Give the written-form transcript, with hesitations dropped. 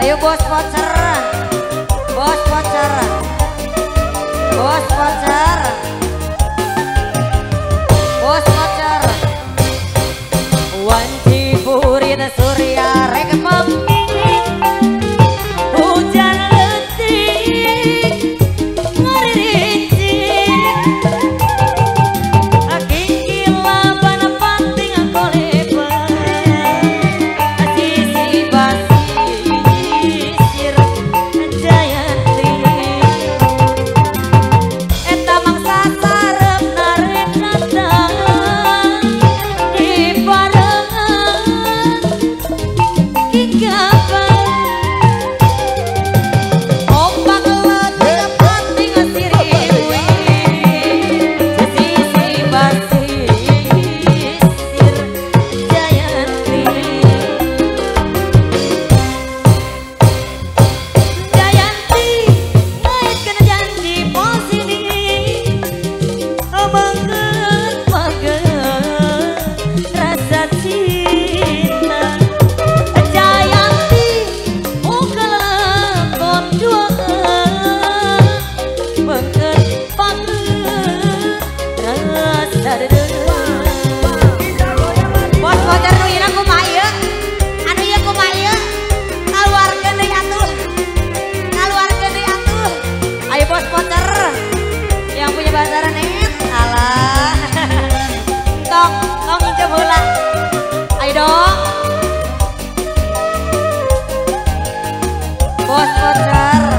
Ayo bos voucher. Bos voucher. Bos voucher. Bos voucher. Wanci purit surya rek pemilik. Hujan letik ngeriricik. Kikila bana panting koleper. Sisi basisir Jayanti. Eta mangsa sarep narik datang di barengan kigapan. Ombak letik panting siriwi. Sisi basisir Jayanti. Jayanti ngaitkeun janji pos ini menggeut-menggeut rasa cinta. Jayanti unggal lekon duaan menggeut-menggeut rasa dedeung. Bos voucher nu ieu kumaha ieu? Anu ieu kumaha ieu? Kaluarkeun deui atuh. Kaluarkeun deui atuh. Ayo bos voucher. Yang punya bahasa net. Alah. Tong hijau bola. Ayo dong. Bos voucher.